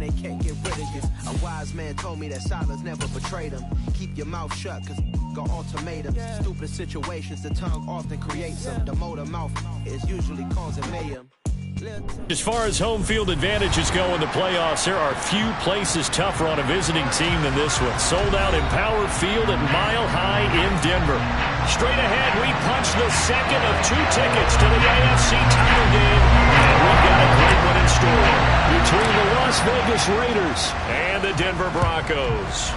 they can't get rid of you. A wise man told me that silence never betrayed him. Keep your mouth shut, cause got ultimatums. Stupid situations, the tongue often creates them. The motor mouth is usually causing mayhem. As far as home field advantages go in the playoffs, there are few places tougher on a visiting team than this one. Sold out Empower Field at Mile High in Denver. Straight ahead, we punch the second of 2 tickets to the AFC title game, and we've got a great one in store between the Las Vegas Raiders and the Denver Broncos.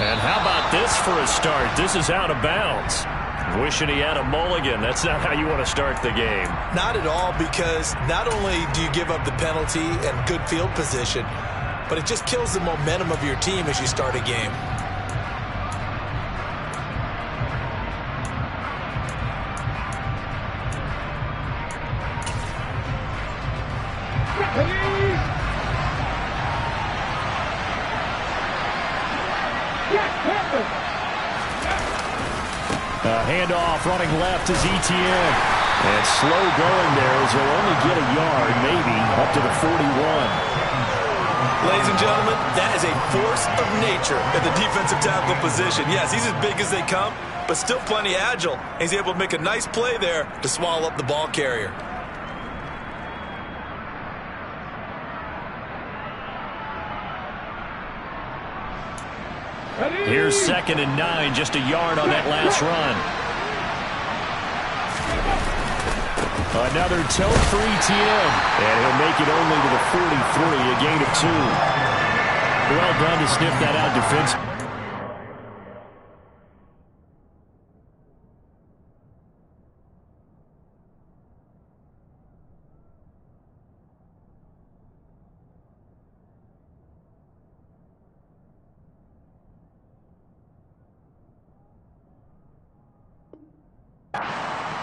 And how about this for a start? This is out of bounds. Wishing he had a mulligan. That's not how you want to start the game. Not at all, because not only do you give up the penalty and good field position, but it just kills the momentum of your team as you start a game. Handoff running left is Etienne. And slow going there as he'll only get a yard, maybe, up to the 41. Ladies and gentlemen, that is a force of nature at the defensive tackle position. Yes, he's as big as they come, but still plenty agile. He's able to make a nice play there to swallow up the ball carrier. Here's 2nd and 9, just a yard on that last run. Another tote for Etienne, and he'll make it only to the 43, a gain of 2. Well done to sniff that out defensively.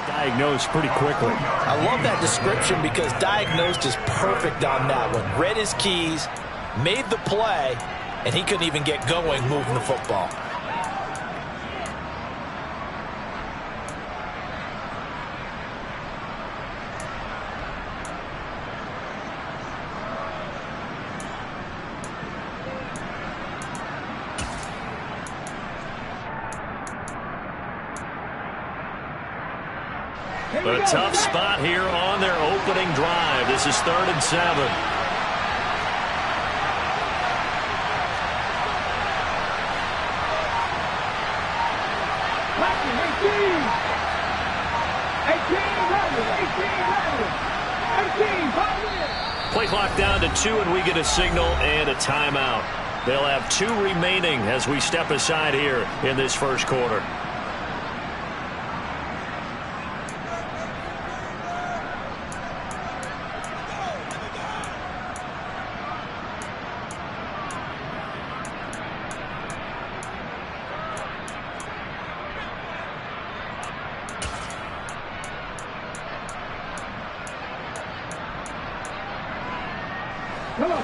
Diagnosed pretty quickly. I love that description because diagnosed is perfect on that one. Read his keys, made the play, and he couldn't even get going moving the football. A tough spot here on their opening drive. This is 3rd and 7. Play clock down to 2, and we get a signal and a timeout. They'll have 2 remaining as we step aside here in this first quarter.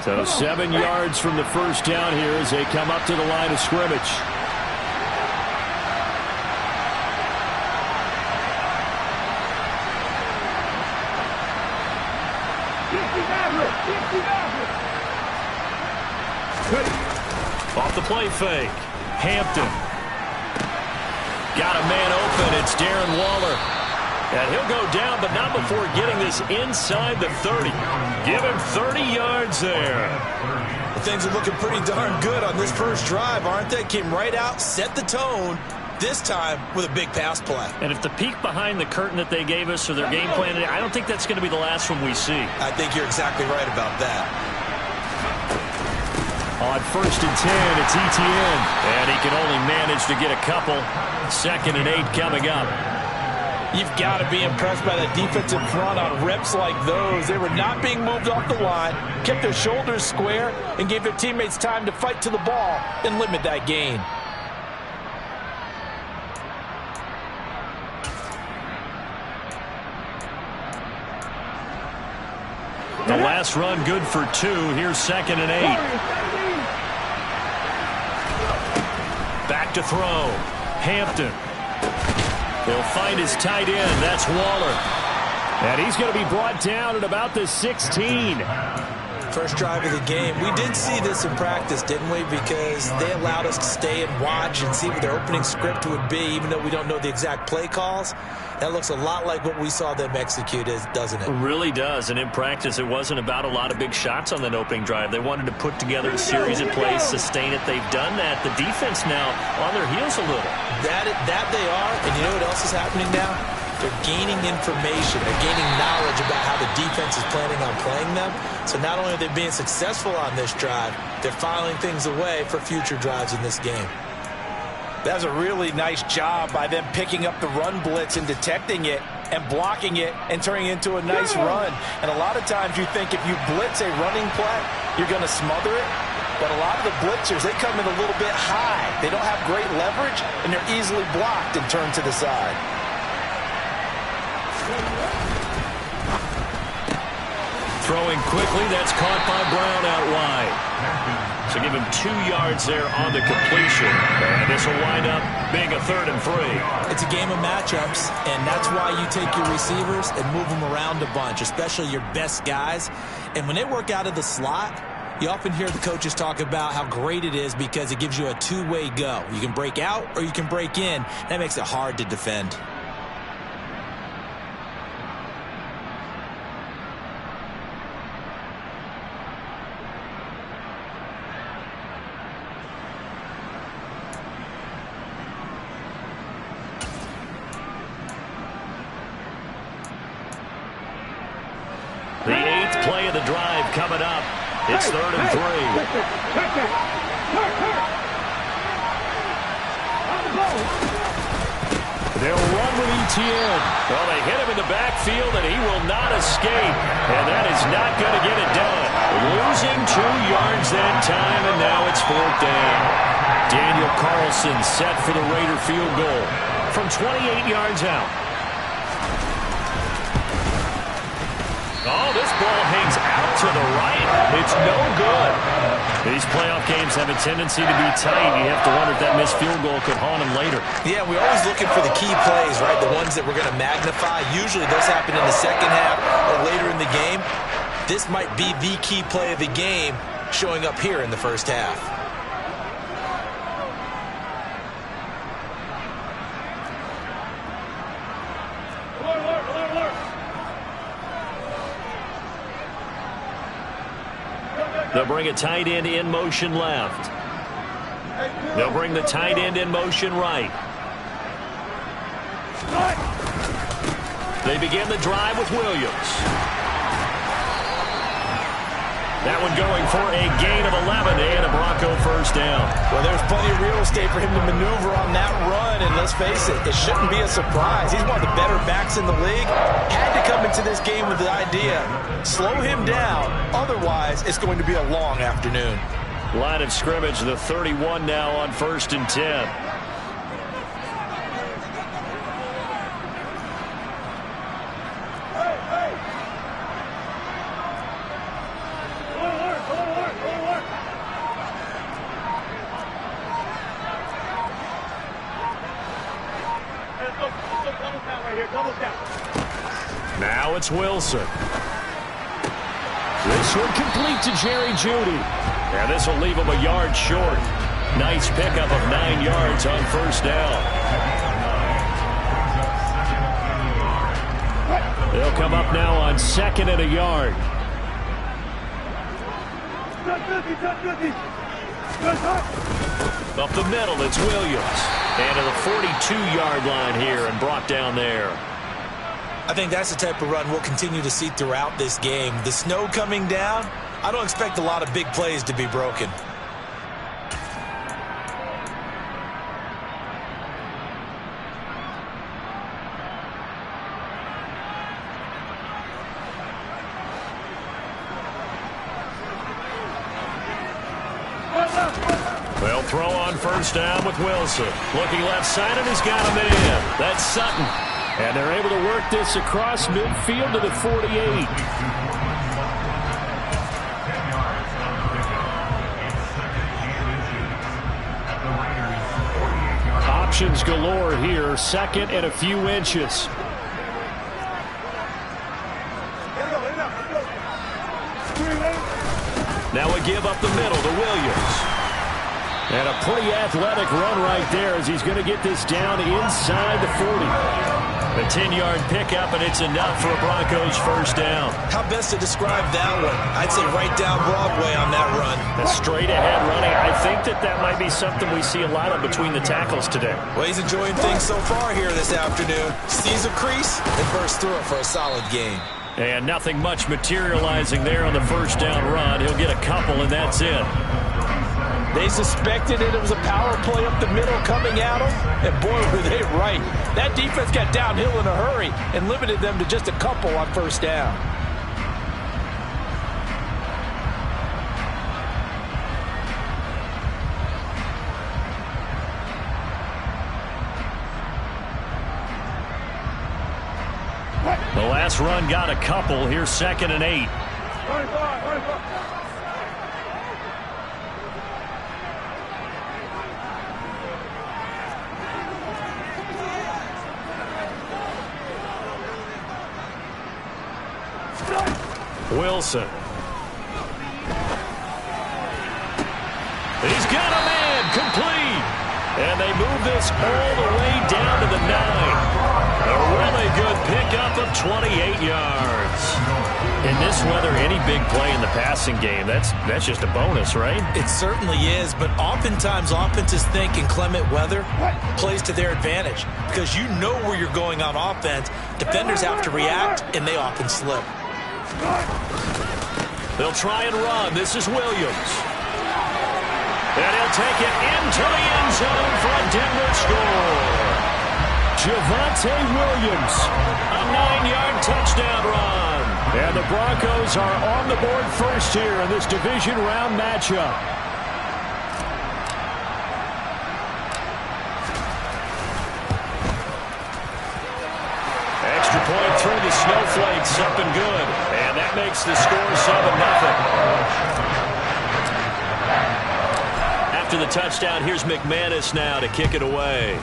So 7 yards from the first down here as they come up to the line of scrimmage. Off the play fake. Hampton. Got a man open. It's Darren Waller. And he'll go down, but not before getting this inside the 30. Give him 30 yards there. Well, things are looking pretty darn good on this first drive, aren't they? Came right out, set the tone, this time with a big pass play. And if the peek behind the curtain that they gave us or their game plan, I don't think that's going to be the last one we see. I think you're exactly right about that. On 1st and 10, it's Etienne. And he can only manage to get a couple. 2nd and 8 coming up. You've got to be impressed by that defensive front on reps like those. They were not being moved off the line, kept their shoulders square, and gave their teammates time to fight to the ball and limit that gain. The last run good for 2. Here's 2nd and 8. Back to throw. Hampton. He'll find his tight end. That's Waller. And he's going to be brought down at about the 16. First drive of the game. We did see this in practice, didn't we? Because they allowed us to stay and watch and see what their opening script would be, even though we don't know the exact play calls. That looks a lot like what we saw them execute, doesn't it? It really does. And in practice, it wasn't about a lot of big shots on that opening drive. They wanted to put together a series of plays, sustain it. They've done that. The defense now on their heels a little. That they are. And you know what else is happening now? They're gaining information. They're gaining knowledge about how the defense is planning on playing them. So not only are they being successful on this drive, they're filing things away for future drives in this game. That was a really nice job by them picking up the run blitz and detecting it and blocking it and turning it into a nice run. And a lot of times you think if you blitz a running play, you're going to smother it. But a lot of the blitzers, they come in a little bit high. They don't have great leverage, and they're easily blocked and turned to the side. Throwing quickly, that's caught by Brown out wide. So give him 2 yards there on the completion. And this will wind up being a 3rd and 3. It's a game of matchups, and that's why you take your receivers and move them around a bunch, especially your best guys. And when they work out of the slot, you often hear the coaches talk about how great it is because it gives you a two-way go. You can break out or you can break in. That makes it hard to defend. The 8th play of the drive coming up. It's 3rd and 3. They'll run with Etienne. Well, they hit him in the backfield, and he will not escape. And that is not going to get it done. Losing 2 yards that time, and now it's 4th down. Daniel Carlson set for the Raider field goal from 28 yards out. Oh, this ball hangs out to the right. It's no good. These playoff games have a tendency to be tight. You have to wonder if that missed field goal could haunt them later. Yeah, we're always looking for the key plays, right? The ones that we're going to magnify. Usually those happen in the second half or later in the game. This might be the key play of the game showing up here in the first half. They'll bring a tight end in motion left. They'll bring the tight end in motion right. They begin the drive with Williams. That one going for a gain of 11 and a Bronco first down. Well, there's plenty of real estate for him to maneuver on that run, and let's face it, it shouldn't be a surprise. He's one of the better backs in the league. Had to come into this game with the idea, slow him down, otherwise it's going to be a long afternoon. Line of scrimmage, the 31 now on 1st and 10. Now it's Wilson. This one complete to Jerry Jeudy. And this will leave him a yard short. Nice pickup of 9 yards on first down. They'll come up now on 2nd and a yard. Up the middle, it's Williams. And to the 42-yard line here and brought down there. I think that's the type of run we'll continue to see throughout this game. The snow coming down, I don't expect a lot of big plays to be broken. They'll throw on first down with Wilson. Looking left side, and he's got him in. That's Sutton. And they're able to work this across midfield to the 48. Options galore here. 2nd and a few inches. Now a give up the middle to Williams. And a pretty athletic run right there as he's going to get this down inside the 40. A 10-yard pickup, and it's enough for a Broncos first down. How best to describe that one? I'd say right down Broadway on that run. A straight-ahead running. I think that might be something we see a lot of between the tackles today. Well, he's enjoying things so far here this afternoon. Sees a crease and bursts through it for a solid gain. And nothing much materializing there on the first down run. He'll get a couple, and that's it. They suspected it was a power play up the middle coming at them, and boy, were they right. That defense got downhill in a hurry and limited them to just a couple on first down. The last run got a couple. Here's 2nd and 8. Wilson. He's got a man, complete. And they move this all the way down to the 9. A really good pickup of 28 yards. In this weather, any big play in the passing game, that's just a bonus, right? It certainly is, but oftentimes offenses think in clement weather plays to their advantage because you know where you're going on offense. Defenders have to react, and they often slip. They'll try and run. This is Williams. And he'll take it into the end zone for a Denver score. Javonte Williams, a 9-yard touchdown run. And the Broncos are on the board first here in this division round matchup. Extra point through the snowflakes, up and good. And that makes the score 7-0. After the touchdown, here's McManus now to kick it away.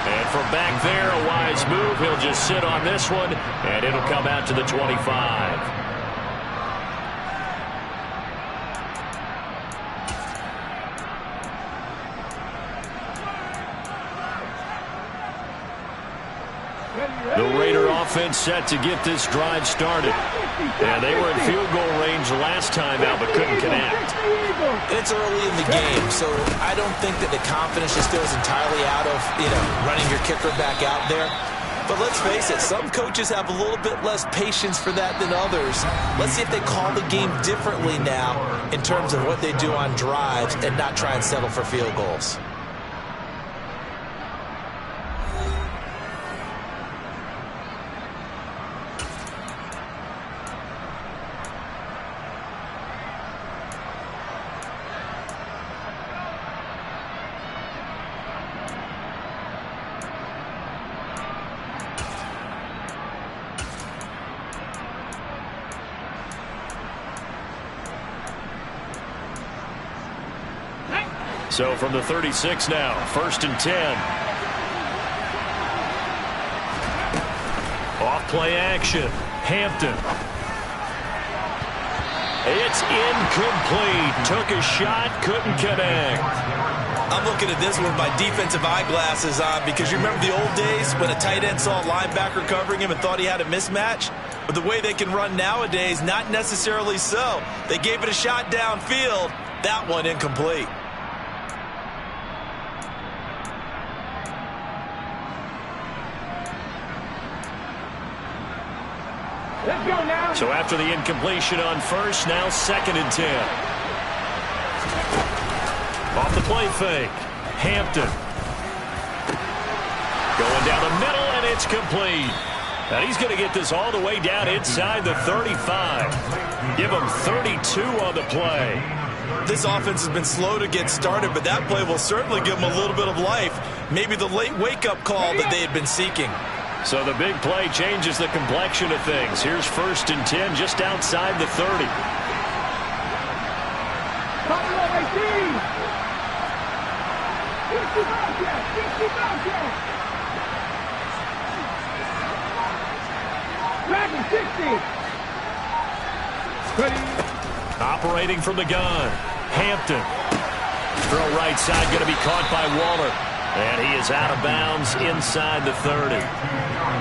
And from back there, a wise move. He'll just sit on this one, and it'll come out to the 25. The Raider offense set to get this drive started. And they were in field goal range last time out, but couldn't connect. It's early in the game, so I don't think that the confidence just goes entirely out of, running your kicker back out there. But let's face it, some coaches have a little bit less patience for that than others. Let's see if they call the game differently now in terms of what they do on drives and not try and settle for field goals. So from the 36 now, 1st and 10. Off play action. Hampton. It's incomplete. Took a shot, couldn't connect. I'm looking at this with my defensive eyeglasses on because you remember the old days when a tight end saw a linebacker covering him and thought he had a mismatch? But the way they can run nowadays, not necessarily so. They gave it a shot downfield. That one incomplete. So after the incompletion on first, now 2nd and 10. Off the play fake. Hampton. Going down the middle, and it's complete. And he's going to get this all the way down inside the 35. Give him 32 on the play. This offense has been slow to get started, but that play will certainly give them a little bit of life. Maybe the late wake-up call that they had been seeking. So the big play changes the complexion of things. Here's 1st and 10 just outside the 30. Operating from the gun, Hampton. Throw right side, going to be caught by Waller. And he is out of bounds inside the 30.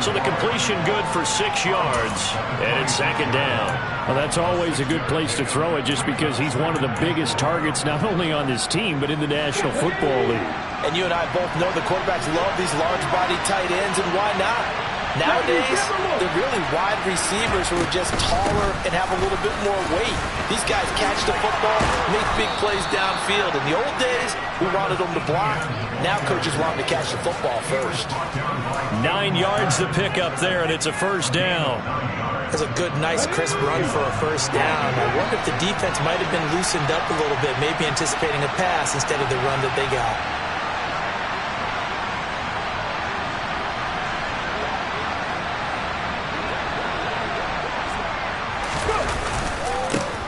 So the completion good for 6 yards, and it's second down. Well, that's always a good place to throw it just because he's one of the biggest targets not only on this team but in the National Football League. And you and I both know the quarterbacks love these large-body tight ends, and why not? Nowadays, they're really wide receivers who are just taller and have a little bit more weight. These guys catch the football, make big plays downfield. In the old days, we wanted them to block. Now coaches want them to catch the football first. 9 yards to pick up there, and it's a first down. That's a good, nice, crisp run for a first down. I wonder if the defense might have been loosened up a little bit, maybe anticipating a pass instead of the run that they got.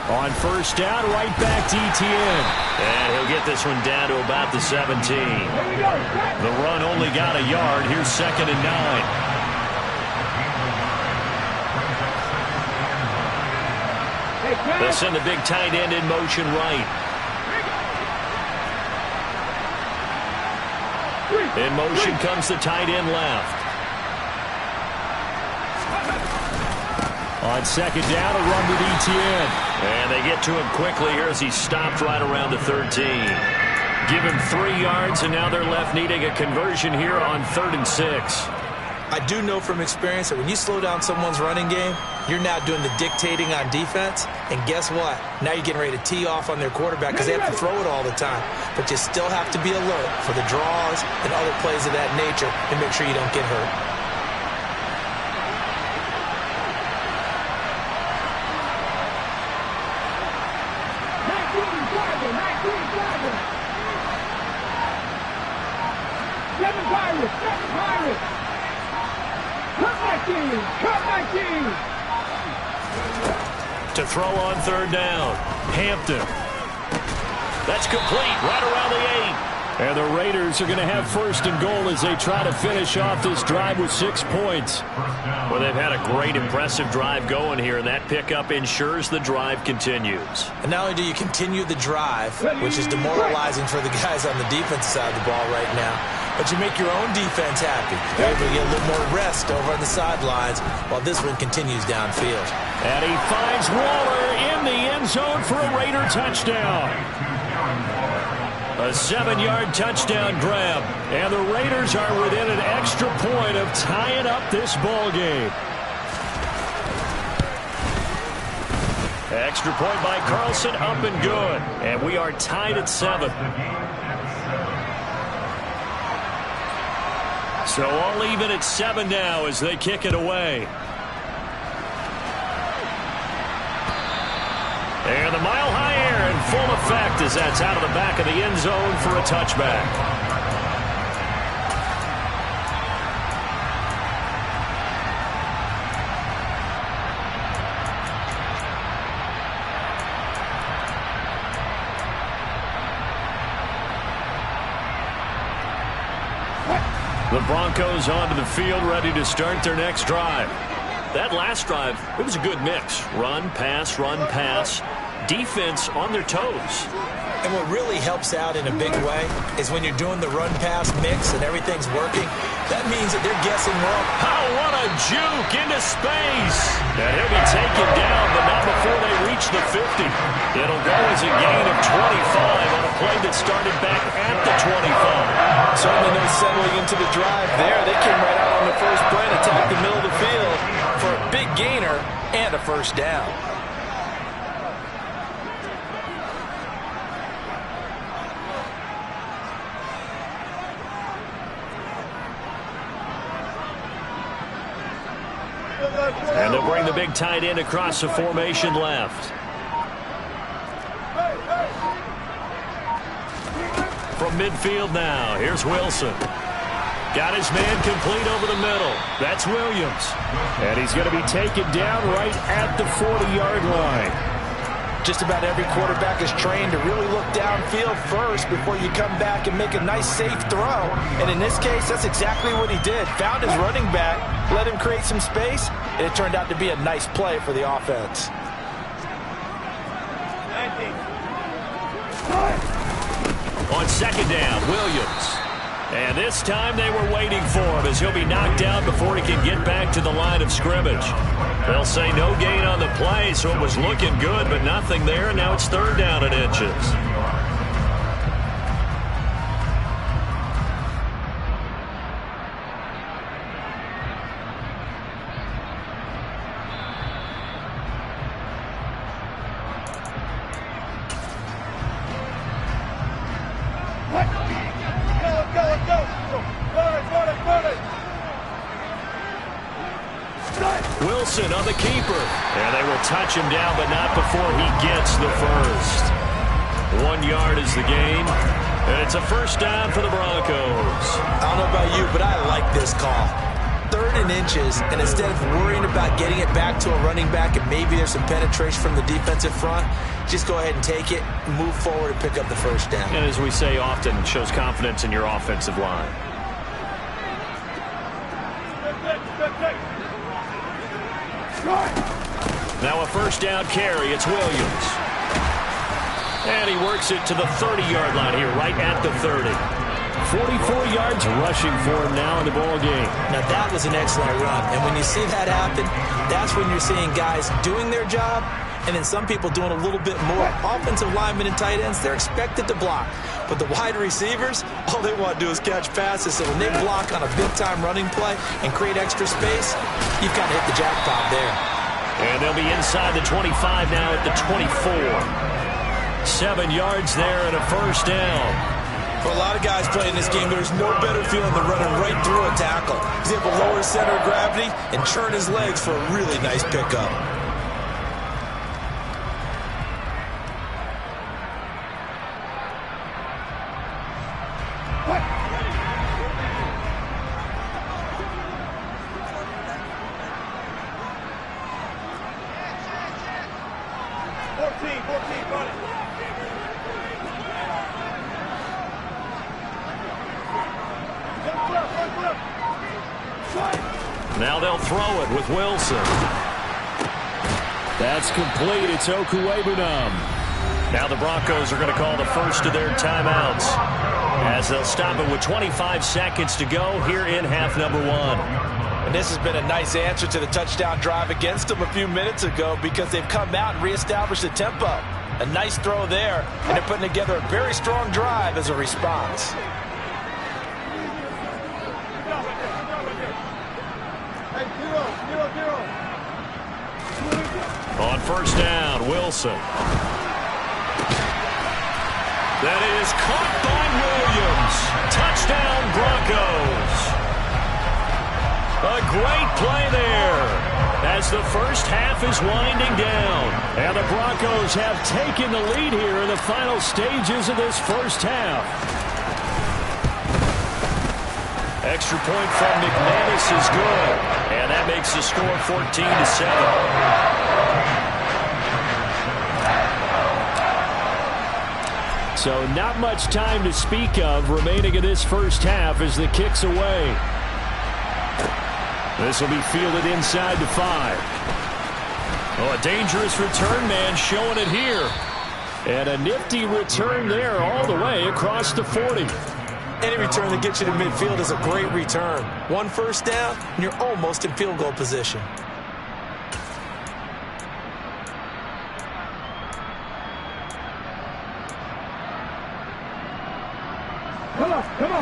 On first down, right back to Etienne. And he'll get this one down to about the 17. The run only got a yard. Here's 2nd and 9. They'll send the big tight end in motion right. In motion comes the tight end left. On second down, a run with Etienne. And they get to him quickly here as he stopped right around the 13. Give him 3 yards, and now they're left needing a conversion here on 3rd and 6. I do know from experience that when you slow down someone's running game, you're now doing the dictating on defense. And guess what? Now you're getting ready to tee off on their quarterback because they have to throw it all the time. But you still have to be alert for the draws and other plays of that nature and make sure you don't get hurt. To throw on 3rd down, Hampton. That's complete right around the 8. And the Raiders are going to have 1st and goal as they try to finish off this drive with 6 points. Well, they've had a great, impressive drive going here, and that pickup ensures the drive continues. And not only do you continue the drive, which is demoralizing for the guys on the defensive side of the ball right now, but you make your own defense happy. You're able to get a little more rest over on the sidelines while this one continues downfield. And he finds Waller in the end zone for a Raider touchdown. A 7-yard touchdown grab. And the Raiders are within an extra point of tying up this ball game. Extra point by Carlson, up and good. And we are tied at 7. So all even at 7 now as they kick it away. And the mile-high air in full effect as that's out of the back of the end zone for a touchback. The Broncos onto the field, ready to start their next drive. That last drive, it was a good mix. Run, pass, defense on their toes. And what really helps out in a big way is when you're doing the run-pass mix and everything's working, that means that they're guessing wrong. Oh, what a juke into space. And he'll be taken down, but not before they reach the 50. It'll go as a gain of 25 on a play that started back at the 25. Certainly no settling into the drive there. They came right out on the first play and attacked the middle of the field for a big gainer and a first down. And they'll bring the big tight end across the formation left. From midfield now, here's Wilson. Got his man complete over the middle. That's Williams. And he's going to be taken down right at the 40-yard line. Just about every quarterback is trained to really look downfield first before you come back and make a nice, safe throw. And in this case, that's exactly what he did. Found his running back, let him create some space, and it turned out to be a nice play for the offense. On second down, Williams. And this time they were waiting for him as he'll be knocked out before he can get back to the line of scrimmage. They'll say no gain on the play, so it was looking good, but nothing there. Now it's third down and inches. Wilson on the keeper. And they will touch him down, but not before he gets the first. 1 yard is the gain. And it's a first down for the Broncos. I don't know about you, but I like this call. 3rd and inches, and instead of worrying about getting it back to a running back and maybe there's some penetration from the defensive front, just go ahead and take it, move forward, and pick up the first down. And as we say often, shows confidence in your offensive line. Now a first down carry. It's Williams. And he works it to the 30-yard line here, right at the 30. 44 yards rushing for him now in the ball game. Now that was an excellent run. And when you see that happen, that's when you're seeing guys doing their job and then some people doing a little bit more. Offensive linemen and tight ends, they're expected to block. But the wide receivers, all they want to do is catch passes. So when they block on a big-time running play and create extra space, you've kind of hit the jackpot there. And they'll be inside the 25 now at the 24. 7 yards there and a first down. For a lot of guys playing this game, there's no better feeling than running right through a tackle. He's able to lower his center of gravity and churn his legs for a really nice pickup. Now they'll throw it with Wilson. That's complete. It's Okuwebunam. Now the Broncos are going to call the first of their timeouts as they'll stop it with 25 seconds to go here in half number 1. And this has been a nice answer to the touchdown drive against them a few minutes ago because they've come out and reestablished the tempo. A nice throw there, and they're putting together a very strong drive as a response. On first down, Wilson. That is caught by Williams. Touchdown, Broncos. A great play there as the first half is winding down. And the Broncos have taken the lead here in the final stages of this first half. Extra point from McManus is good. And that makes the score 14-7. So not much time to speak of remaining in this first half as the kick's away. This will be fielded inside the 5. Oh, a dangerous return man showing it here. And a nifty return there all the way across the 40. Any return that gets you to midfield is a great return. 1 first down, and you're almost in field goal position.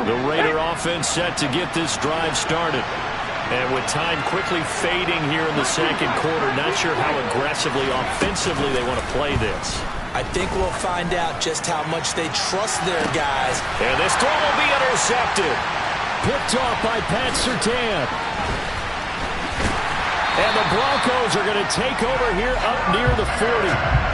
The Raider offense set to get this drive started. And with time quickly fading here in the second quarter, not sure how aggressively, offensively they want to play this. I think we'll find out just how much they trust their guys. And this throw will be intercepted. Picked off by Pat Surtain. And the Broncos are going to take over here up near the 40.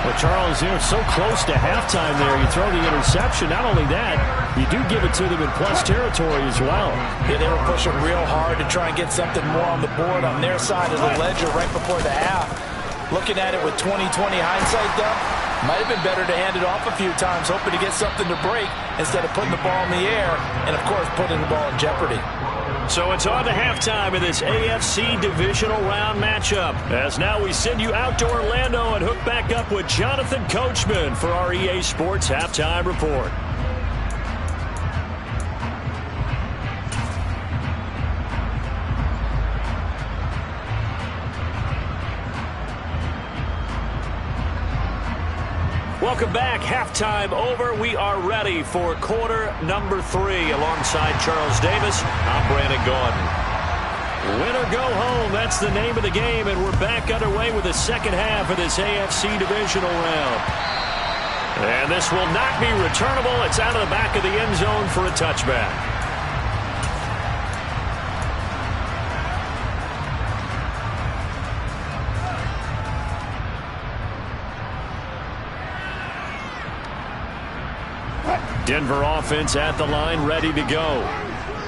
Well, Charles, they're so close to halftime there. You throw the interception. Not only that, you do give it to them in plus territory as well. Yeah, they were pushing real hard to try and get something more on the board on their side of the ledger right before the half. Looking at it with 20/20 hindsight, though, might have been better to hand it off a few times, hoping to get something to break instead of putting the ball in the air and, of course, putting the ball in jeopardy. So it's on to halftime of this AFC divisional round matchup. As now we send you out to Orlando and hook back up with Jonathan Coachman for our EA Sports Halftime Report. Welcome back. Halftime over. We are ready for quarter number 3. Alongside Charles Davis, I'm Brandon Gaudin. Win or go home, that's the name of the game, and we're back underway with the second half of this AFC divisional round. And this will not be returnable. It's out of the back of the end zone for a touchback. Denver offense at the line, ready to go.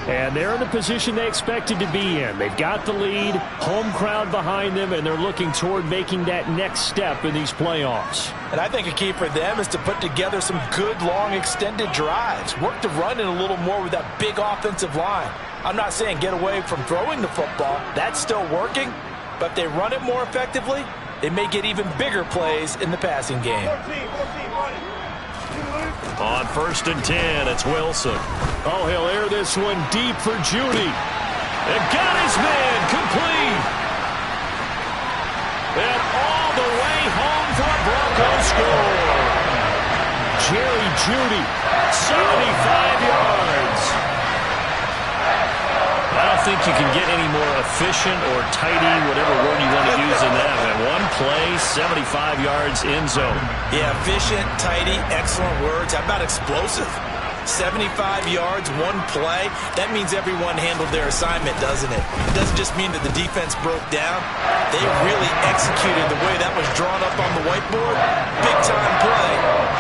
And they're in the position they expected to be in. They've got the lead, home crowd behind them, and they're looking toward making that next step in these playoffs. And I think a key for them is to put together some good, long, extended drives. Work the run in a little more with that big offensive line. I'm not saying get away from throwing the football. That's still working. But if they run it more effectively, they may get even bigger plays in the passing game. On 1st and 10, it's Wilson. Oh, he'll air this one deep for Judy. And got his man complete. And all the way home for a Broncos score. Jerry Judy, 75 yards. I don't think you can get any more efficient or tidy, whatever word you want to use in that. And one play, 75 yards in zone. Yeah, efficient, tidy, excellent words. How about explosive? 75 yards, one play. That means everyone handled their assignment, doesn't it? It doesn't just mean that the defense broke down. They really executed the way that was drawn up on the whiteboard. Big-time play,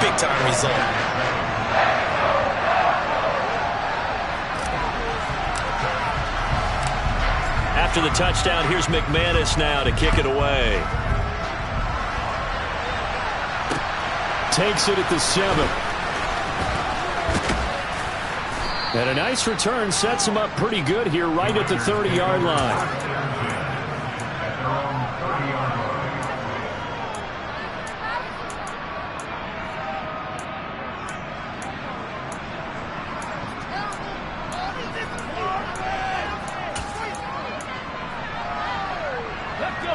big-time result. After the touchdown, here's McManus now to kick it away. Takes it at the 7. And a nice return sets him up pretty good here right at the 30-yard line.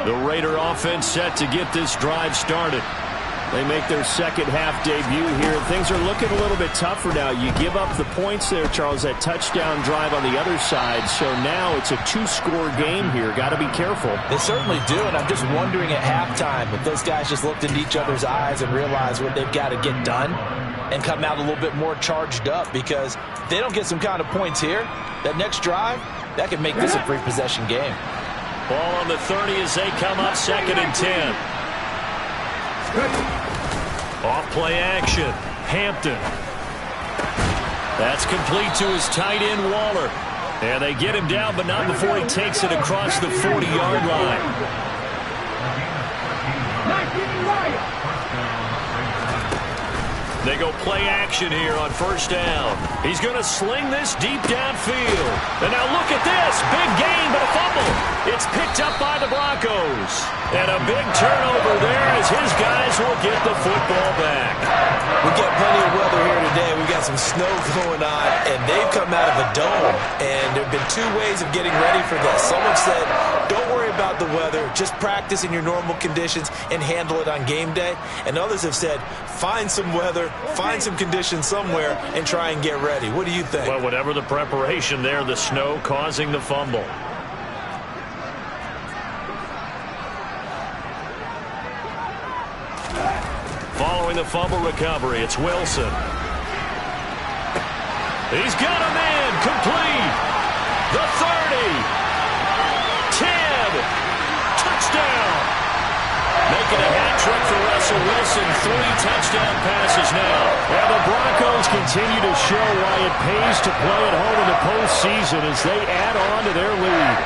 The Raider offense set to get this drive started. They make their second half debut here. Things are looking a little bit tougher now. You give up the points there, Charles, that touchdown drive on the other side. So now it's a 2-score game here. Got to be careful. They certainly do, and I'm just wondering at halftime if those guys just looked into each other's eyes and realized what they've got to get done and come out a little bit more charged up, because if they don't get some kind of points here, that next drive, that could make this a free-possession game. Ball on the 30 as they come up 2nd and 10. Off play action. Hampton. That's complete to his tight end, Waller. And they get him down, but not before he takes it across the 40-yard line. They go play action here on 1st down. He's going to sling this deep downfield. And now look at this. Big gain, but a fumble. It's picked up by the Broncos. And a big turnover there as his guys will get the football back. We got plenty of weather here today. We got some snow going on, and they've come out of a dome. And there have been 2 ways of getting ready for this. Some have said, don't worry about the weather. Just practice in your normal conditions and handle it on game day. And others have said, find some weather, find some conditions somewhere, and try and get ready. What do you think? Well, whatever the preparation there, the snow causing the fumble. Following the fumble recovery, it's Wilson. He's got a man complete. The 30. 10. Touchdown. Making a hat trick for Russell Wilson. 3 touchdown passes now. And the Broncos continue to show why it pays to play at home in the postseason as they add on to their lead.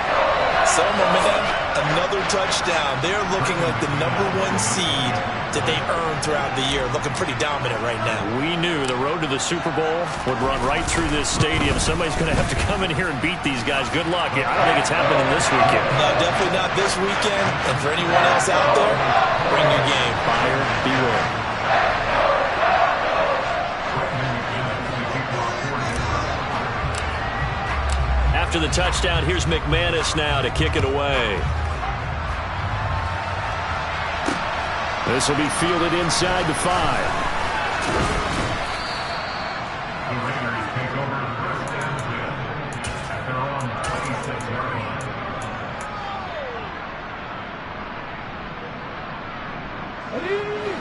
So, momentum, another touchdown. They're looking like the #1 seed that they earned throughout the year. Looking pretty dominant right now. We knew the road to the Super Bowl would run right through this stadium. Somebody's going to have to come in here and beat these guys. Good luck. I don't think it's happening this weekend. No, definitely not this weekend. And for anyone else out there, bring your game. Buyer beware. After the touchdown, here's McManus now to kick it away. This will be fielded inside the 5.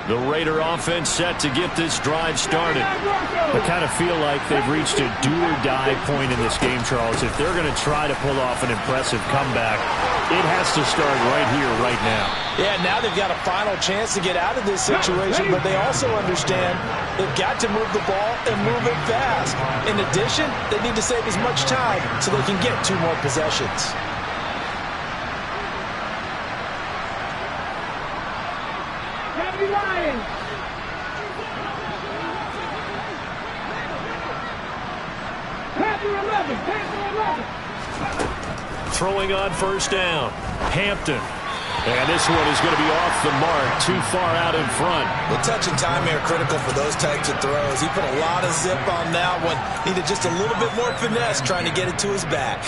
The Raider offense set to get this drive started. I kind of feel like they've reached a do-or-die point in this game, Charles. If they're going to try to pull off an impressive comeback, it has to start right here, right now. Yeah, now they've got a final chance to get out of this situation, but they also understand they've got to move the ball and move it fast. In addition, they need to save as much time so they can get 2 more possessions. Throwing on first down, Hampton. And this one is going to be off the mark, too far out in front. The touch and time are critical for those types of throws. He put a lot of zip on that one. Needed just a little bit more finesse trying to get it to his back.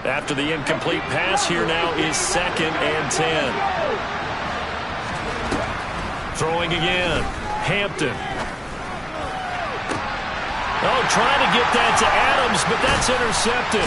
After the incomplete pass, here now is 2nd and 10. Throwing again, Hampton. Oh, trying to get that to Adams, but that's intercepted.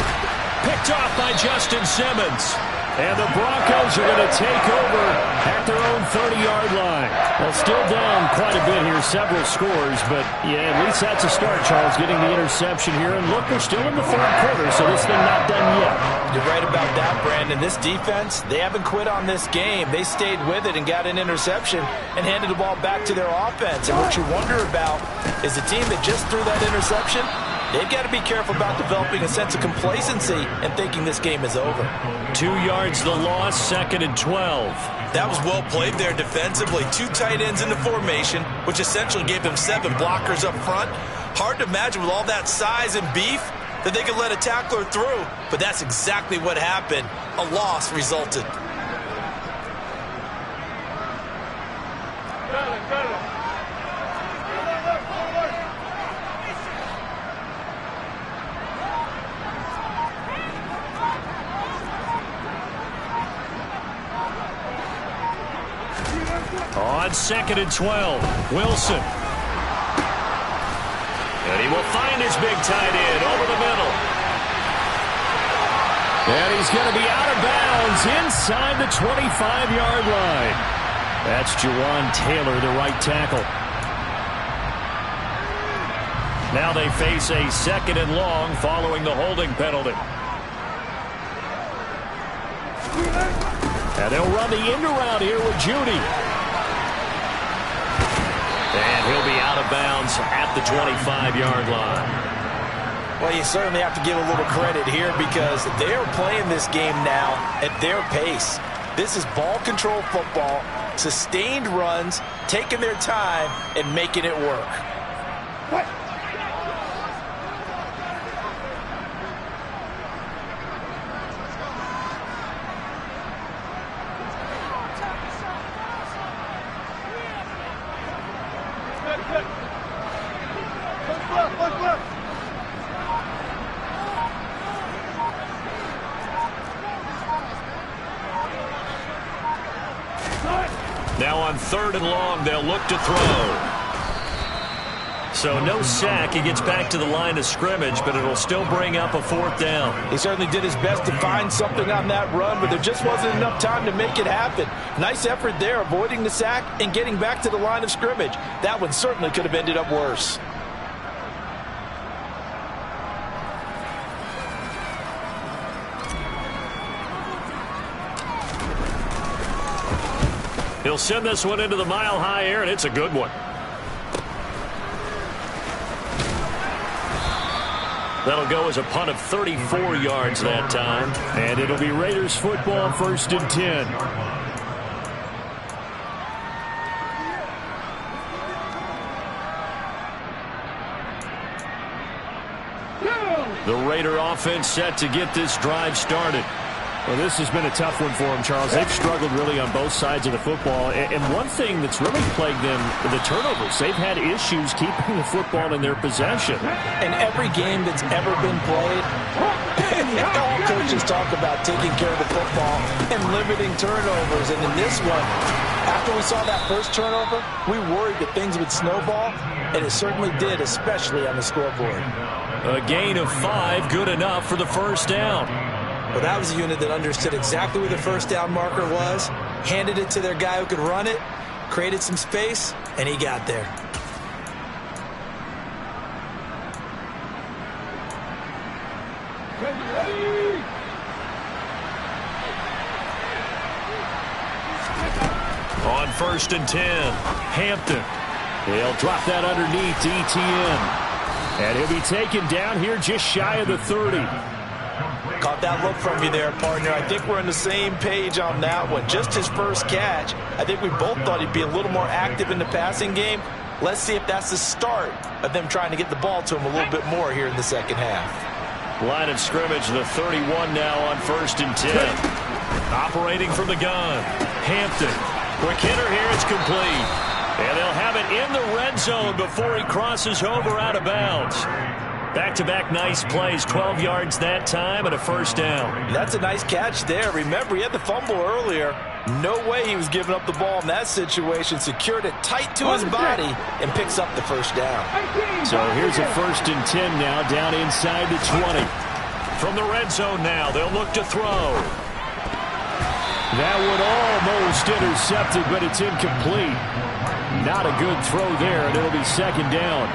Picked off by Justin Simmons. And the Broncos are going to take over at their own 30-yard line. Well, still down quite a bit here, several scores, but yeah, at least that's a start, Charles, getting the interception here. And look, we're still in the 3rd quarter, so this thing not done yet. You're right about that, Brandon. This defense, they haven't quit on this game. They stayed with it and got an interception and handed the ball back to their offense. And what you wonder about is the team that just threw that interception, they've got to be careful about developing a sense of complacency and thinking this game is over. 2 yards the loss, 2nd and 12. That was well played there defensively. 2 tight ends in the formation, which essentially gave them 7 blockers up front. Hard to imagine with all that size and beef that they could let a tackler through, but that's exactly what happened. A loss resulted. On 2nd and 12, Wilson. And he will find his big tight end over the middle. And he's going to be out of bounds inside the 25-yard line. That's Juwan Taylor, the right tackle. Now they face a 2nd and long following the holding penalty. And they'll run the end around here with Judy. And he'll be out of bounds at the 25-yard line. Well, you certainly have to give a little credit here because they are playing this game now at their pace. This is ball control football, sustained runs, taking their time, and making it work. What? Now on 3rd and long, they'll look to throw. So no sack. He gets back to the line of scrimmage, but it'll still bring up a 4th down. He certainly did his best to find something on that run, but there just wasn't enough time to make it happen. Nice effort there, avoiding the sack and getting back to the line of scrimmage. That one certainly could have ended up worse. He'll send this one into the mile-high air, and it's a good one. That'll go as a punt of 34 yards that time. And it'll be Raiders football, 1st and 10. The Raider offense set to get this drive started. Well, this has been a tough one for them, Charles. They've struggled really on both sides of the football. And one thing that's really plagued them, the turnovers. They've had issues keeping the football in their possession. In every game that's ever been played, all coaches talk about taking care of the football and limiting turnovers. And in this one, after we saw that first turnover, we worried that things would snowball, and it certainly did, especially on the scoreboard. A gain of 5, good enough for the first down. Well, that was a unit that understood exactly where the first down marker was, handed it to their guy who could run it, created some space, and he got there. On 1st and 10, Hampton. They'll drop that underneath to ETN. And he'll be taken down here just shy of the 30. Caught that look from you there, partner. I think we're on the same page on that one. Just his first catch. I think we both thought he'd be a little more active in the passing game. Let's see if that's the start of them trying to get the ball to him a little bit more here in the second half. Line of scrimmage, the 31 now on 1st and 10. Operating from the gun, Hampton. Quick hitter here, it's complete. And they'll have it in the red zone before he crosses over out of bounds. Back-to-back nice plays, 12 yards that time and a first down. That's a nice catch there. Remember, he had the fumble earlier. No way he was giving up the ball in that situation. Secured it tight to his body and picks up the first down. So here's a 1st and 10 now, down inside the 20. From the red zone now, they'll look to throw. That one almost intercepted, but it's incomplete. Not a good throw there, and it'll be 2nd down.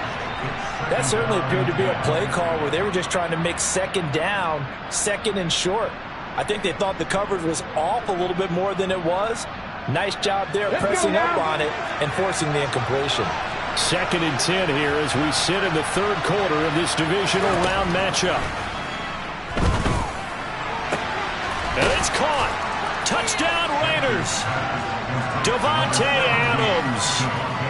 That certainly appeared to be a play call where they were just trying to make 2nd down, 2nd and short. I think they thought the coverage was off a little bit more than it was. Nice job there pressing up on it and forcing the incompletion. 2nd and 10 here as we sit in the 3rd quarter of this divisional round matchup. And it's caught. Touchdown Raiders. Davante Adams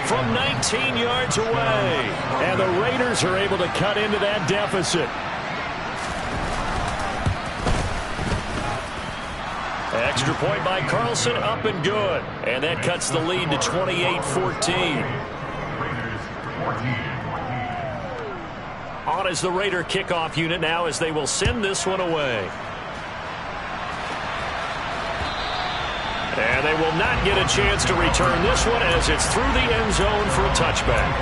from 19 yards away. And the Raiders are able to cut into that deficit. Extra point by Carlson, up and good. And that cuts the lead to 28-14. On is the Raider kickoff unit now as they will send this one away. And they will not get a chance to return this one as it's through the end zone for a touchback.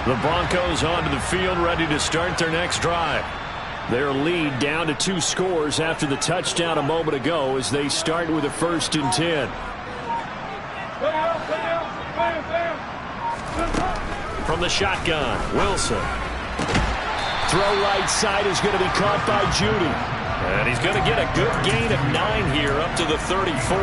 The Broncos onto the field, ready to start their next drive. Their lead down to 2 scores after the touchdown a moment ago as they start with a 1st and 10. From the shotgun, Wilson. Throw right side is going to be caught by Judy. And he's going to get a good gain of 9 here up to the 34.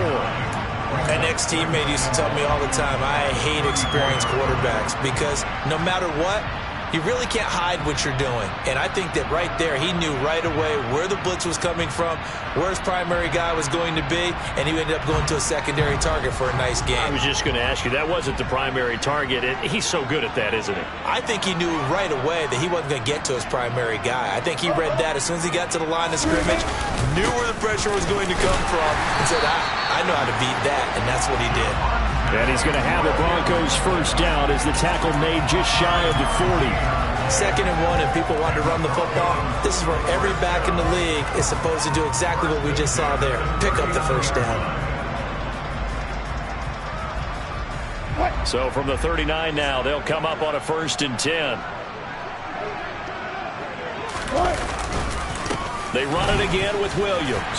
An ex-teammate used to tell me all the time, I hate experienced quarterbacks because no matter what, you really can't hide what you're doing. And I think that right there, he knew right away where the blitz was coming from, where his primary guy was going to be, and he ended up going to a secondary target for a nice game. I was just going to ask you, that wasn't the primary target. He's so good at that, isn't he? I think he knew right away that he wasn't going to get to his primary guy. I think he read that as soon as he got to the line of scrimmage, knew where the pressure was going to come from, and said, I know how to beat that, and that's what he did. And he's going to have the Broncos first down as the tackle made just shy of the 40. 2nd and 1, and people want to run the football. This is where every back in the league is supposed to do exactly what we just saw there. Pick up the first down. So from the 39 now, they'll come up on a 1st and 10. They run it again with Williams.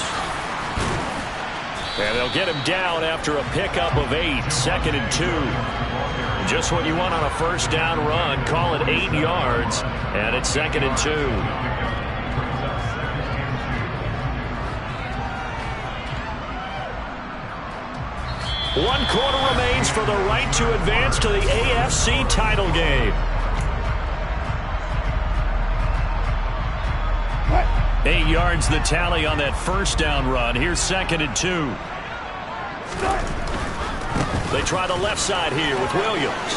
And they'll get him down after a pickup of 8, 2nd and 2. Just what you want on a first down run. Call it 8 yards, and it's 2nd and 2. One quarter remains for the right to advance to the AFC title game. 8 yards the tally on that first down run. Here's 2nd and 2. They try the left side here with Williams.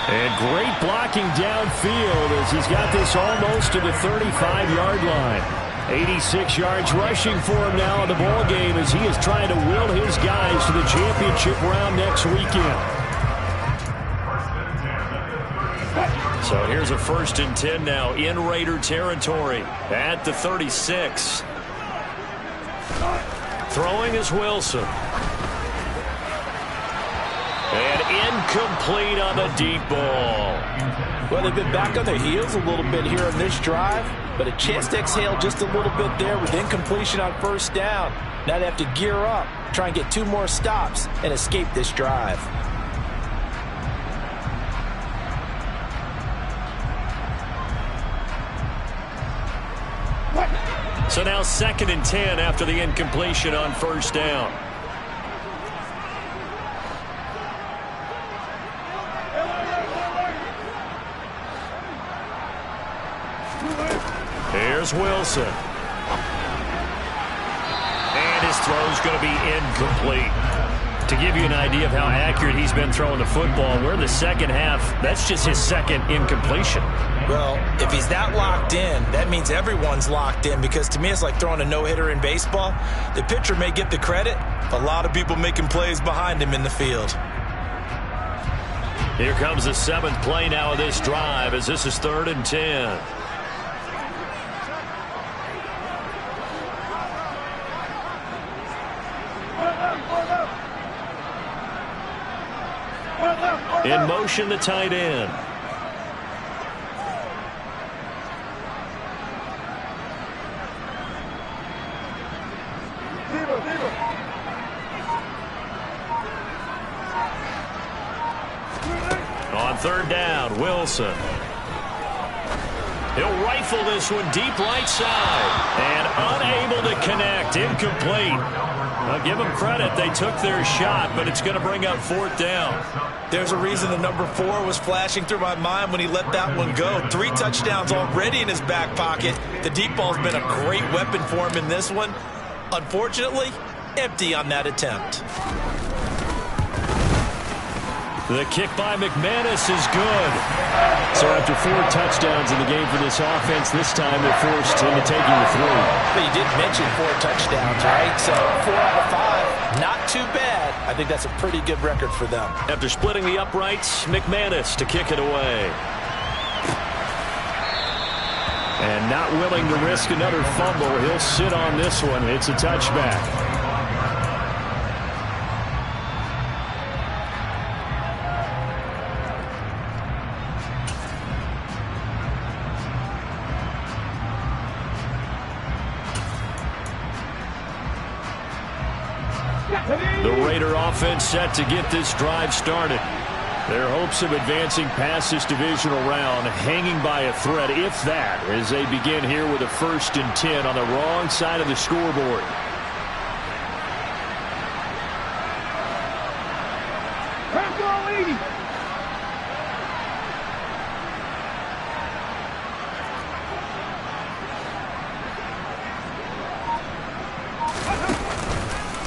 And great blocking downfield as he's got this almost to the 35-yard line. 86 yards rushing for him now in the ball game as he is trying to will his guys to the championship round next weekend. So here's a 1st and 10 now in Raider territory at the 36. Throwing is Wilson. And incomplete on the deep ball. Well, they've been back on their heels a little bit here on this drive, but a chance to exhale just a little bit there with incompletion on first down. Now they have to gear up, try and get 2 more stops, and escape this drive. So now 2nd and 10 after the incompletion on first down. Here's Wilson. And his throw's going to be incomplete. To give you an idea of how accurate he's been throwing the football, we're in the second half. That's just his 2nd incompletion. Well, if he's that locked in, that means everyone's locked in, because to me it's like throwing a no-hitter in baseball. The pitcher may get the credit, a lot of people making plays behind him in the field. Here comes the 7th play now of this drive as this is 3rd and 10. In motion, the tight end. On 3rd down, Wilson. He'll rifle this one deep right side. And unable to connect. Incomplete. I'll give them credit. They took their shot, but it's going to bring up 4th down. There's a reason the number 4 was flashing through my mind when he let that one go. 3 touchdowns already in his back pocket. The deep ball's been a great weapon for him in this one. Unfortunately, empty on that attempt. The kick by McManus is good. So after 4 touchdowns in the game for this offense, this time they're forced into taking the 3. But you did mention 4 touchdowns, right? So 4 out of 5, not too bad. I think that's a pretty good record for them. After splitting the uprights, McManus to kick it away. And not willing to risk another fumble, he'll sit on this one. It's a touchback. The Raider offense set to get this drive started. Their hopes of advancing past this divisional round hanging by a thread, if that, as they begin here with a 1st and 10 on the wrong side of the scoreboard.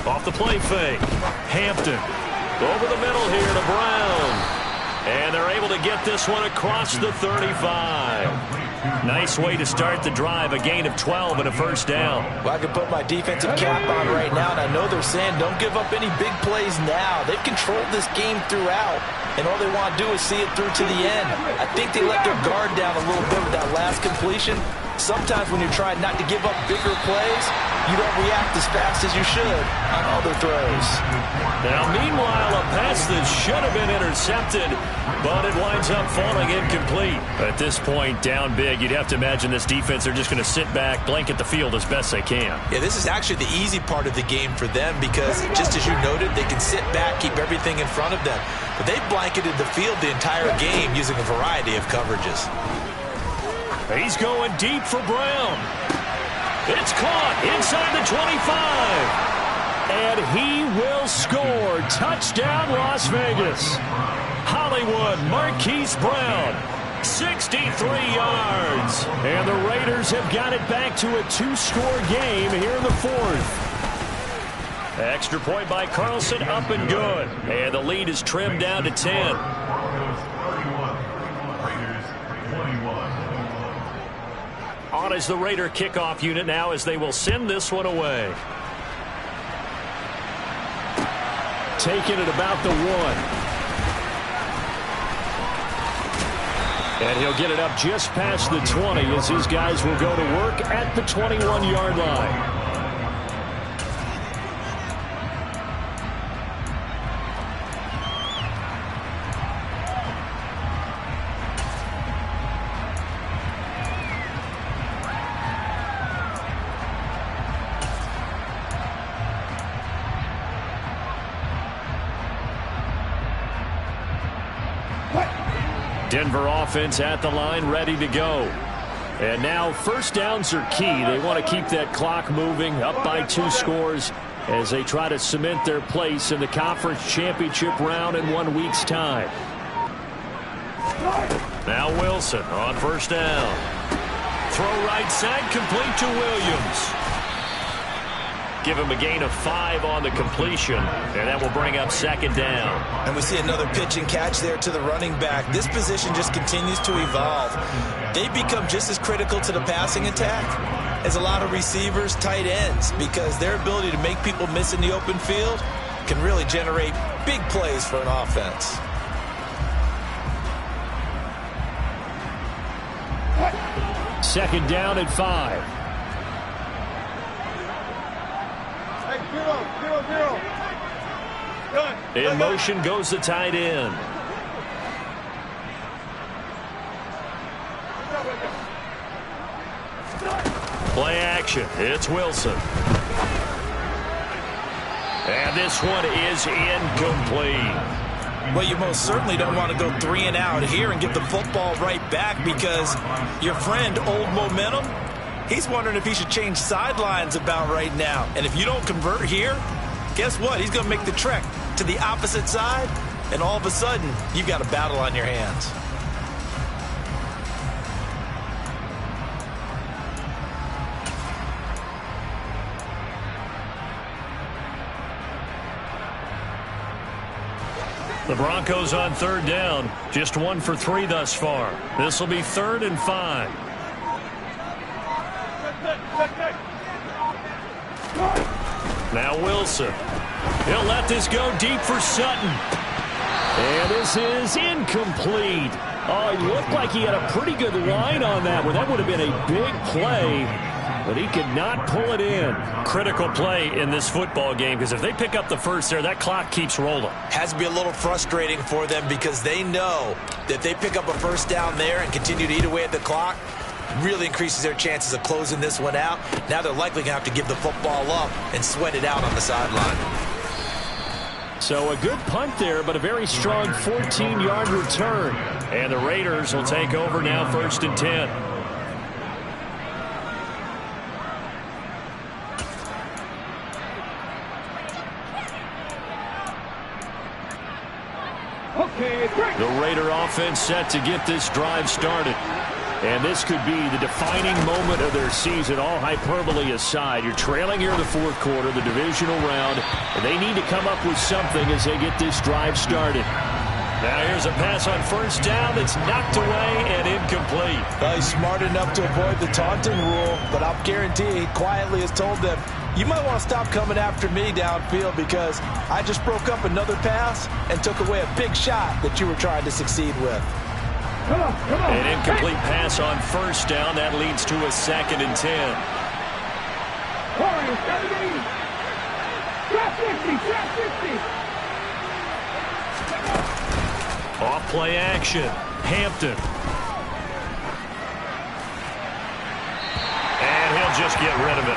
Off the play fake. Hampton over the middle here to Brown. And they're able to get this one across the 35. Nice way to start the drive. A gain of 12 and a first down. Well, I can put my defensive cap on right now, and I know they're saying don't give up any big plays now. They've controlled this game throughout, and all they want to do is see it through to the end. I think they let their guard down a little bit with that last completion. Sometimes when you're trying not to give up bigger plays, you don't react as fast as you should on other throws. Now, meanwhile, a pass that should have been intercepted, but it winds up falling incomplete. At this point, down big, you'd have to imagine this defense, they're just going to sit back, blanket the field as best they can. Yeah, this is actually the easy part of the game for them because, just as you noted, they can sit back, keep everything in front of them. But they've blanketed the field the entire game using a variety of coverages. He's going deep for Brown. It's caught inside the 25. And he will score. Touchdown, Las Vegas. Hollywood Marquise Brown, 63 yards. And the Raiders have got it back to a 2-score game here in the fourth. Extra point by Carlson, up and good. And the lead is trimmed down to 10. On is the Raider kickoff unit now as they will send this one away. Taking it about the 1. And he'll get it up just past the 20 as his guys will go to work at the 21-yard line. Denver offense at the line, ready to go. And now first downs are key. They want to keep that clock moving, up by 2 scores as they try to cement their place in the conference championship round in 1 week's time. Now Wilson on first down. Throw right side, complete to Williams. Give him a gain of 5 on the completion, and that will bring up second down. And we see another pitch and catch there to the running back. This position just continues to evolve. They become just as critical to the passing attack as a lot of receivers, tight ends, because their ability to make people miss in the open field can really generate big plays for an offense. Second down at 5. In motion goes the tight end. Play action. It's Wilson. And this one is incomplete. Well, you most certainly don't want to go 3 and out here and give the football right back because your friend, Old Momentum, he's wondering if he should change sidelines about right now. And if you don't convert here, guess what? He's going to make the trek to the opposite side, and all of a sudden, you've got a battle on your hands. The Broncos on third down, just 1 for 3 thus far. This will be 3rd and 5. Now Wilson. He'll let this go deep for Sutton. And this is incomplete. Oh, he looked like he had a pretty good line on that one. That would have been a big play, but he could not pull it in. Critical play in this football game because if they pick up the first there, that clock keeps rolling. Has to be a little frustrating for them because they know that if they pick up a first down there and continue to eat away at the clock, really increases their chances of closing this one out. Now they're likely going to have to give the football up and sweat it out on the sideline. So a good punt there, but a very strong 14-yard return. And the Raiders will take over now 1st and 10. The Raider offense set to get this drive started. And this could be the defining moment of their season, all hyperbole aside. You're trailing here in the 4th quarter, the divisional round, and they need to come up with something as they get this drive started. Now here's a pass on first down that's knocked away and incomplete. Well, he's smart enough to avoid the taunting rule, but I'll guarantee he quietly has told them, you might want to stop coming after me downfield because I just broke up another pass and took away a big shot that you were trying to succeed with. An incomplete pass on first down. That leads to a 2nd and 10. Off play action. Hampton. And he'll just get rid of it.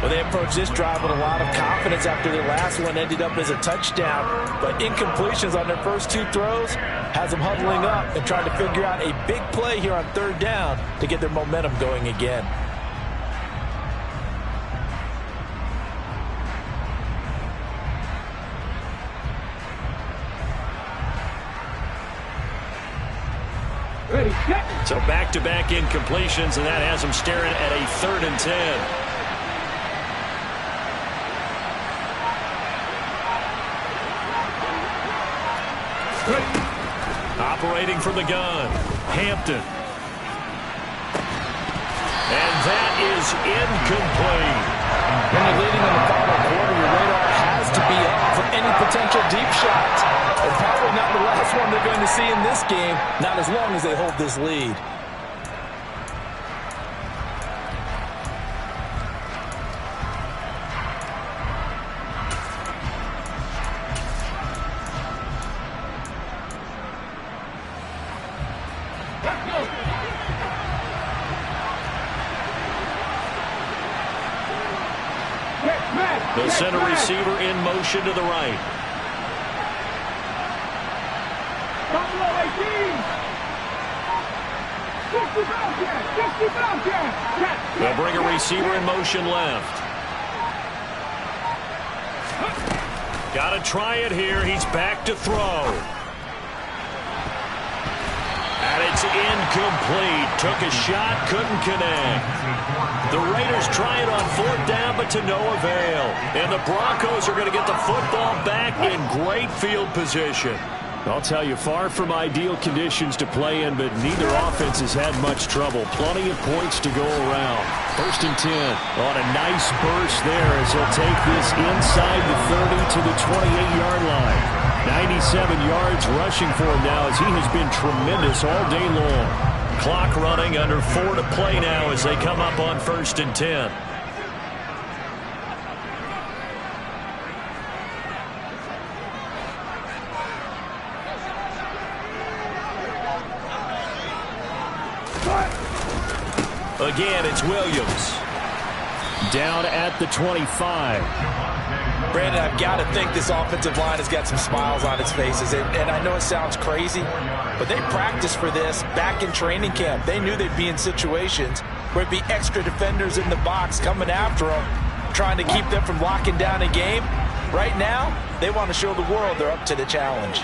Well, they approached this drive with a lot of confidence after their last one ended up as a touchdown. But incompletions on their first 2 throws has them huddling up and trying to figure out a big play here on 3rd down to get their momentum going again. So back-to-back incompletions, and that has them staring at a 3rd and 10. Operating from the gun, Hampton. And that is incomplete. When you're leading in the final quarter, your radar has to be up for any potential deep shots. And probably not the last one they're going to see in this game, not as long as they hold this lead. The center receiver in motion to the right. They'll bring a receiver in motion left. Got to try it here. He's back to throw. And it's incomplete. Took a shot, couldn't connect. The Raiders try it on 4th down, but to no avail. And the Broncos are going to get the football back in great field position. I'll tell you, far from ideal conditions to play in, but neither offense has had much trouble. Plenty of points to go around. 1st and 10 on a nice burst there as he'll take this inside the 30 to the 28-yard line. 97 yards rushing for him now as he has been tremendous all day long. Clock running, under 4 to play now as they come up on 1st and 10. Again, it's Williams. Down at the 25. Brandon, I've got to think this offensive line has got some smiles on its faces. And I know it sounds crazy, but they practiced for this back in training camp. They knew they'd be in situations where it'd be extra defenders in the box coming after them, trying to keep them from locking down a game. Right now, they want to show the world they're up to the challenge.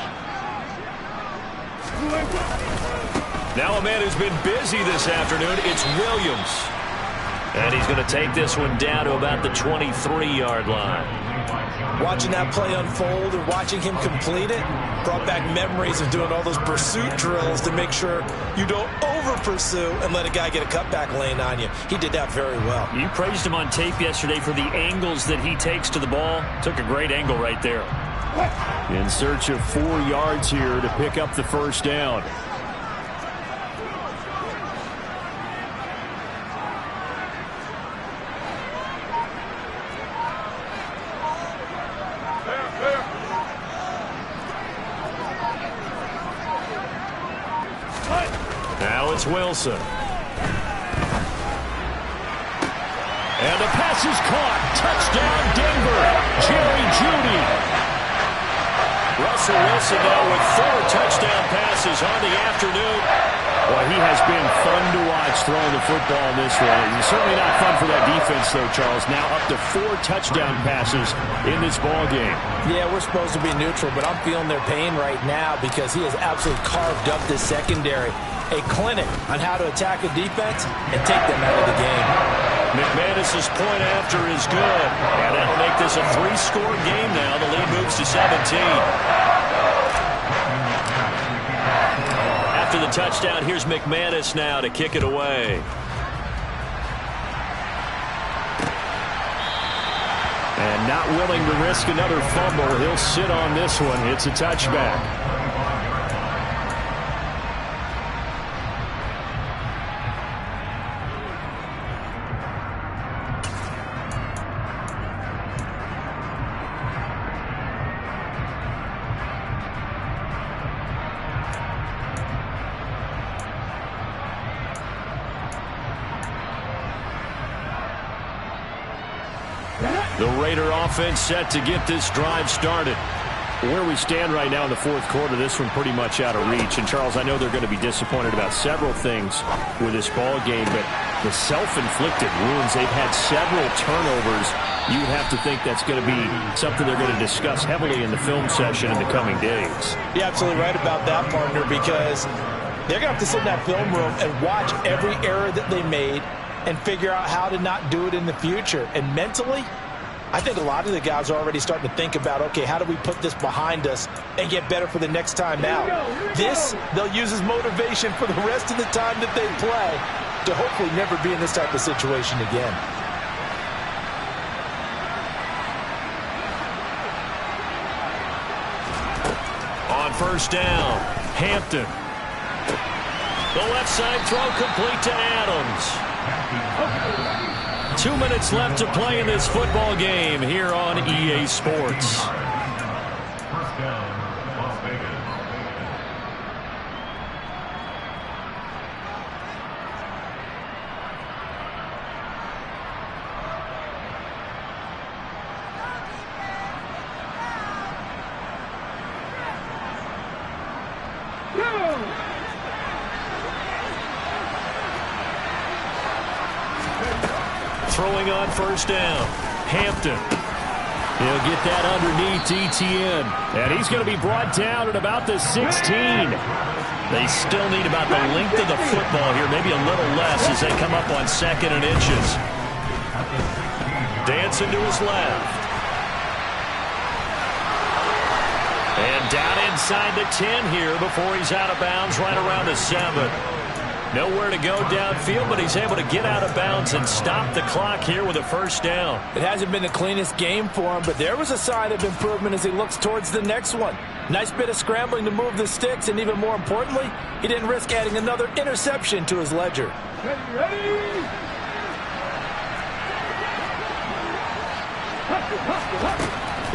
Now a man who's been busy this afternoon, it's Williams. And he's going to take this one down to about the 23-yard line. Watching that play unfold and watching him complete it brought back memories of doing all those pursuit drills to make sure you don't over-pursue and let a guy get a cutback lane on you. He did that very well. You praised him on tape yesterday for the angles that he takes to the ball. Took a great angle right there. In search of 4 yards here to pick up the 1st down. Now it's Wilson. And the pass is caught. Touchdown, Denver. Jerry Jeudy. Russell Wilson now with 4 touchdown passes on the afternoon. Well, he has been fun to watch throwing the football in this one. He's certainly not fun for that defense, though, Charles. Now up to 4 touchdown passes in this ball game. Yeah, we're supposed to be neutral, but I'm feeling their pain right now because he has absolutely carved up this secondary. A clinic on how to attack a defense and take them out of the game. McManus's point after is good. And that'll make this a 3-score game now. The lead moves to 17. After the touchdown, here's McManus now to kick it away. And not willing to risk another fumble. He'll sit on this one. It's a touchback. The Raider offense set to get this drive started. Where we stand right now in the fourth quarter, this one pretty much out of reach. And, Charles, I know they're going to be disappointed about several things with this ball game, but the self-inflicted wounds, they've had several turnovers. You would have to think that's going to be something they're going to discuss heavily in the film session in the coming days. You're absolutely right about that, partner, because they're going to have to sit in that film room and watch every error that they made and figure out how to not do it in the future. And mentally, I think a lot of the guys are already starting to think about, okay, how do we put this behind us and get better for the next time out? This, they'll use as motivation for the rest of the time that they play to hopefully never be in this type of situation again. On first down, Hampton. The left side throw complete to Adams. 2 minutes left to play in this football game here on EA Sports. First down, Las Vegas. Throwing on first down, Hampton. He'll get that underneath Etienne. And he's going to be brought down at about the 16. They still need about the length of the football here, maybe a little less as they come up on 2nd and inches. Dancing to his left. And down inside the 10 here before he's out of bounds right around the 7. Nowhere to go downfield, but he's able to get out of bounds and stop the clock here with a first down. It hasn't been the cleanest game for him, but there was a sign of improvement as he looks towards the next one. Nice bit of scrambling to move the sticks, and even more importantly, he didn't risk adding another interception to his ledger. Ready?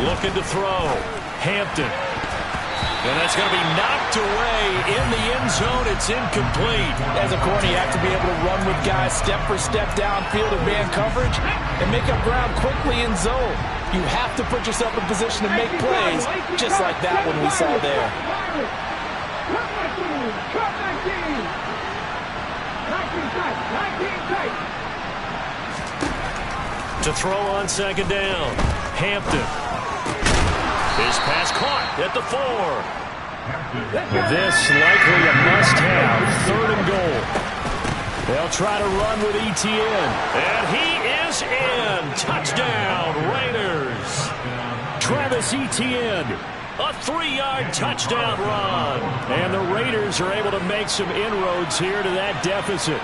Looking to throw. Hampton. And that's going to be knocked away in the end zone. It's incomplete. As a corner, you have to be able to run with guys step for step downfield in man coverage and make up ground quickly in zone. You have to put yourself in position to make plays, just like that one we saw there. To throw on second down. Hampton. His pass caught at the 4. This likely a must-have. 3rd and goal. They'll try to run with Etienne. And he is in. Touchdown, Raiders. Travis Etienne. A 3-yard touchdown run. And the Raiders are able to make some inroads here to that deficit.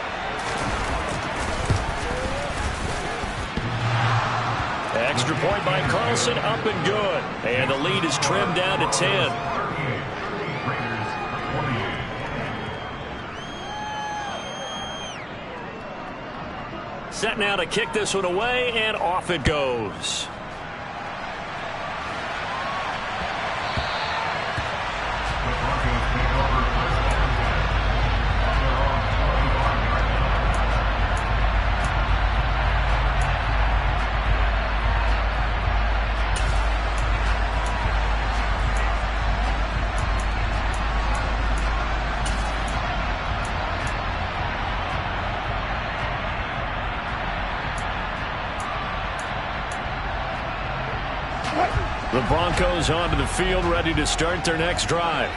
Extra point by Carlson, up and good. And the lead is trimmed down to 10. Set now to kick this one away, and off it goes. The Broncos onto the field, ready to start their next drive.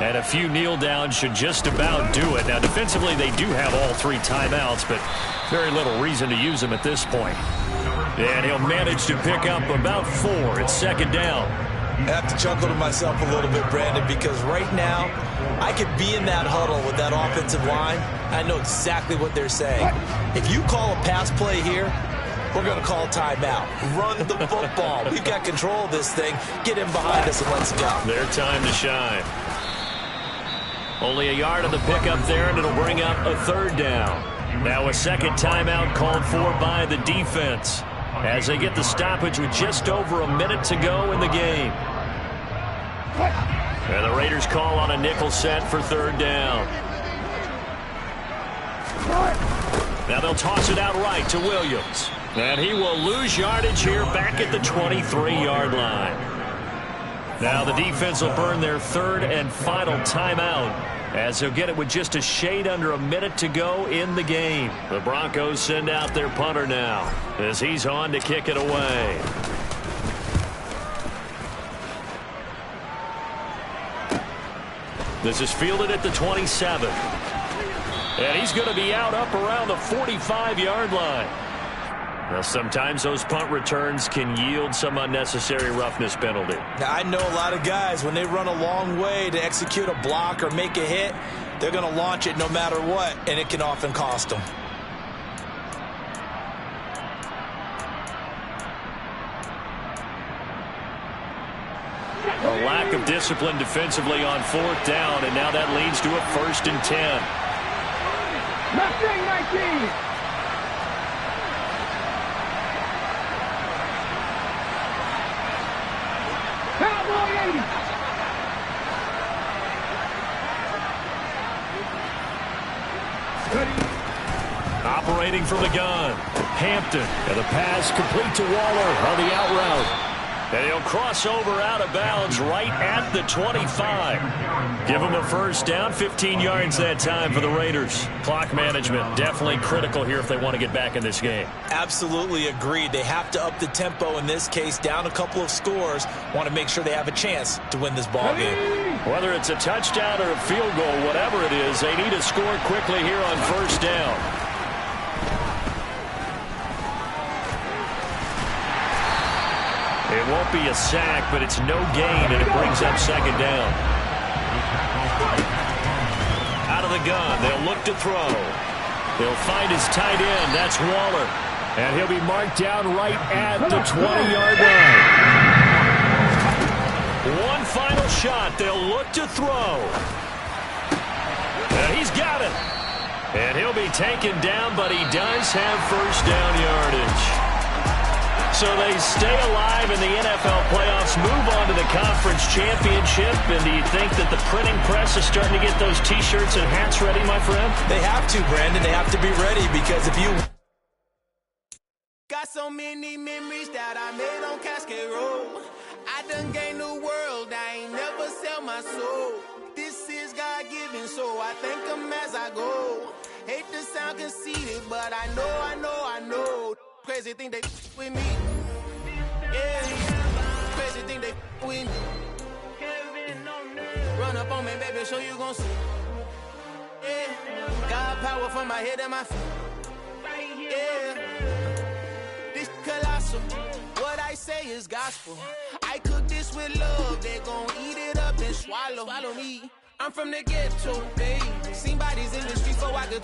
And a few kneel downs should just about do it. Now, defensively, they do have all 3 timeouts, but very little reason to use them at this point. And he'll manage to pick up about 4. It's second down. I have to chuckle to myself a little bit, Brandon, because right now, I could be in that huddle with that offensive line. I know exactly what they're saying. If you call a pass play here, we're going to call a timeout. Run the football. We've got control of this thing. Get him behind us and let's go. Their time to shine. Only a yard of the pickup there, and it'll bring up a 3rd down. Now a second timeout called for by the defense as they get the stoppage with just over a minute to go in the game. And the Raiders call on a nickel set for 3rd down. Now they'll toss it out right to Williams. And he will lose yardage here back at the 23-yard line. Now the defense will burn their third and final timeout, as they'll get it with just a shade under a minute to go in the game. The Broncos send out their punter now, as he's on to kick it away. This is fielded at the 27. And he's going to be out up around the 45-yard line. Now, sometimes those punt returns can yield some unnecessary roughness penalty. Now, I know a lot of guys, when they run a long way to execute a block or make a hit, they're going to launch it no matter what, and it can often cost them. A lack of discipline defensively on fourth down, and now that leads to a 1st and 10. 19. Operating from the gun, Hampton, and the pass complete to Waller on the out route. And he'll cross over out of bounds right at the 25. Give him a first down, 15 yards that time for the Raiders. Clock management definitely critical here if they want to get back in this game. Absolutely agreed. They have to up the tempo in this case, down a couple of scores. Want to make sure they have a chance to win this ball game. Whether it's a touchdown or a field goal, whatever it is, they need to score quickly here on first down. It won't be a sack, but it's no gain, and it brings up second down. Out of the gun, they'll look to throw. They'll find his tight end. That's Waller. And he'll be marked down right at the 20-yard line. One final shot. They'll look to throw. And he's got it. And he'll be taken down, but he does have first down yardage. So they stay alive in the NFL playoffs, move on to the conference championship. And do you think that the printing press is starting to get those T-shirts and hats ready, my friend? They have to, Brandon. They have to be ready, because if you... Got so many memories that I made on Cascade Road. I done gained the world. I ain't never sell my soul. This is God-given, so I thank him as I go. Hate to sound conceited, but I know. Crazy think they with me. Yeah. Crazy think they with me. Run up on me, baby, show you gon' see. Yeah. God power from my head and my feet. Yeah. This colossal. What I say is gospel. I cook this with love. They gon' eat it up and swallow me. I'm from the ghetto, baby. Seen bodies in the streets so I could